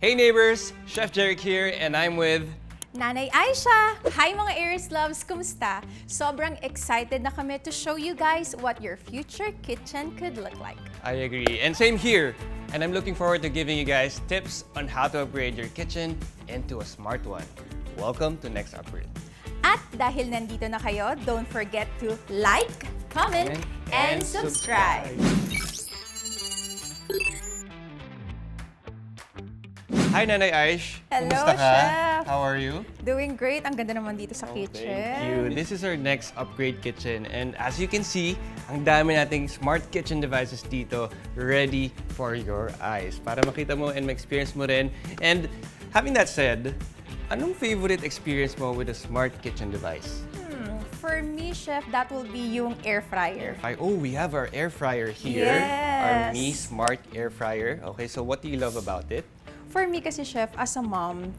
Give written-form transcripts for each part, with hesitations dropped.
Hey neighbors! Chef Gerick here and I'm with... Nanay Isha! Hi mga Aries Loves! Kumusta? Sobrang excited na kami to show you guys what your future kitchen could look like. I agree. And same here. And I'm looking forward to giving you guys tips on how to upgrade your kitchen into a smart one. Welcome to Next Upgrade. At dahil nandito na kayo, don't forget to like, comment, and subscribe! Hi Nanay Aish! Hello, Kumusta ka? Chef! How are you? Doing great. Ang ganda naman dito sa kitchen. Thank you. This is our next upgrade kitchen. And as you can see, ang dami nating smart kitchen devices dito ready for your eyes. Para makita mo and ma-experience mo rin. And having that said, anong favorite experience mo with a smart kitchen device? For me, Chef, that will be yung air fryer. Oh, we have our air fryer here. Our Yes. Mi Smart Air Fryer. Okay, so what do you love about it? For me kasi, Chef, as a mom,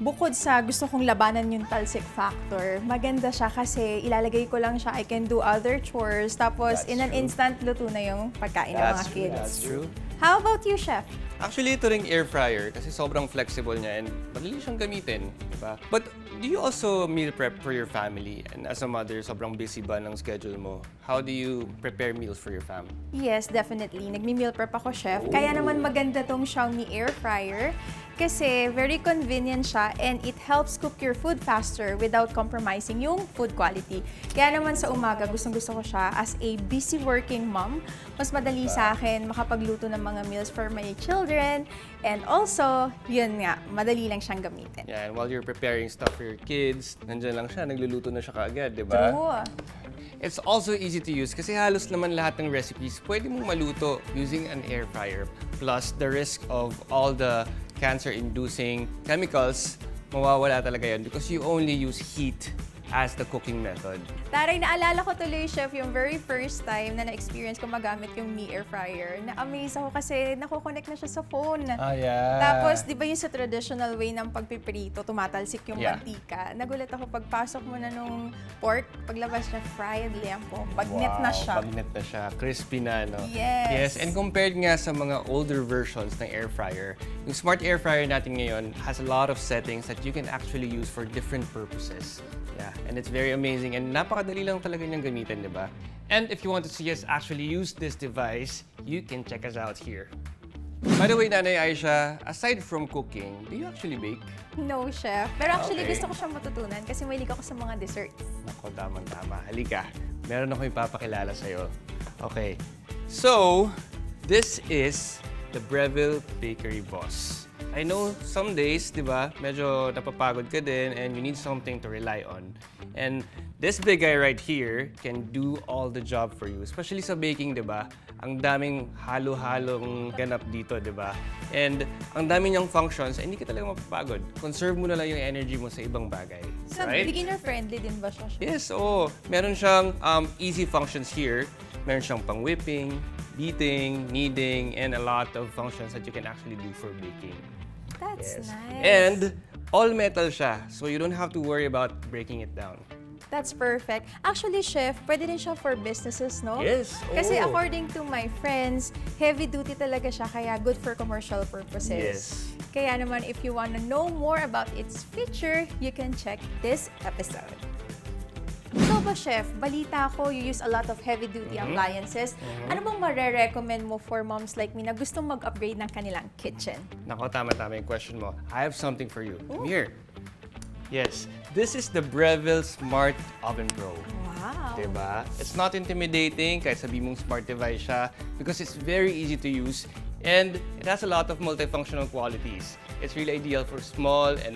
bukod sa gusto kong labanan yung talsik factor, maganda siya kasi ilalagay ko lang siya, I can do other chores, tapos That's in an true. instant, luto na yung pagkain ng mga kids. That's true. How about you, Chef? Actually, ito ring air fryer kasi sobrang flexible niya and madali siyang gamitin, di ba? But do you also meal prep for your family? And as a mother, sobrang busy ba ng schedule mo? How do you prepare meals for your family? Yes, definitely. Nagmi-meal prep ako, Chef. Kaya naman maganda tong Xiaomi air fryer kasi very convenient siya and it helps cook your food faster without compromising yung food quality. Kaya naman sa umaga, gustong-gusto ko siya as a busy working mom. Mas madali sa akin makapagluto ng mga meals for my children and also, yun nga, madali lang siyang gamitin. Yeah, and while you're preparing stuff for your kids, nandyan lang siya, nagluluto na siya kaagad, di ba? True. It's also easy to use kasi halos naman lahat ng recipes pwede mong maluto using an air fryer. Plus, the risk of all the cancer-inducing chemicals, mawawala talaga yun because you only use heat as the cooking method. Taray, naalala ko tuloy, Chef, yung very first time na na-experience ko magamit yung Mi Air Fryer. Na-amaze ako kasi nakukonect na siya sa phone. Ah, yeah. Tapos, di ba yung sa traditional way ng pagpiprito, tumatalsik yung Yeah. mantika. Nagulat ako pagpasok mo na nung pork, paglabas niya, fried liempo. Bagnet na siya. Bagnet na siya. Crispy na, no? Yes. Yes, and compared nga sa mga older versions ng air fryer, yung smart air fryer natin ngayon has a lot of settings that you can actually use for different purposes. Yeah, and it's very amazing and napakadali lang talaga niyang gamitin, di ba? And if you want to see us actually use this device, you can check us out here. By the way, Nanay Aisha, aside from cooking, do you actually bake? No, Chef. Pero actually, Okay. gusto ko siyang matutunan kasi mahilig ako sa mga desserts. Ako, tama-tama. Halika, meron ako ipapakilala sa'yo. Okay, so, this is the Breville Bakery Boss. I know some days, di ba, medyo napapagod ka din and you need something to rely on. And this big guy right here can do all the job for you. Especially sa baking, di ba? Ang daming halo-halong ganap dito, di ba? And ang dami niyang functions, hindi ka talaga mapapagod. Conserve mo na lang yung energy mo sa ibang bagay. So, Right? beginner-friendly din ba siya, Chef? Yes, oo. Meron siyang easy functions here. Meron siyang pang-whipping, beating, kneading, and a lot of functions that you can actually do for baking. That's Yes. nice. And all metal siya, so you don't have to worry about breaking it down. That's perfect. Actually, Chef, pwede din siya for businesses, no? Yes, Kasi oo. according to my friends, heavy duty talaga siya, kaya good for commercial purposes. Yes. Kaya naman, if you want to know more about its feature, you can check this episode. So ba, Chef, balita ko, you use a lot of heavy-duty appliances. Ano bang mare-recommend mo for moms like me na gustong mag-upgrade ng kanilang kitchen? Nako, tama-tama yung question mo. I have something for you. Come here. Yes, this is the Breville Smart Oven Pro. Wow! Diba? It's not intimidating kahit sabi mong smart device siya because it's very easy to use and it has a lot of multifunctional qualities. It's really ideal for small and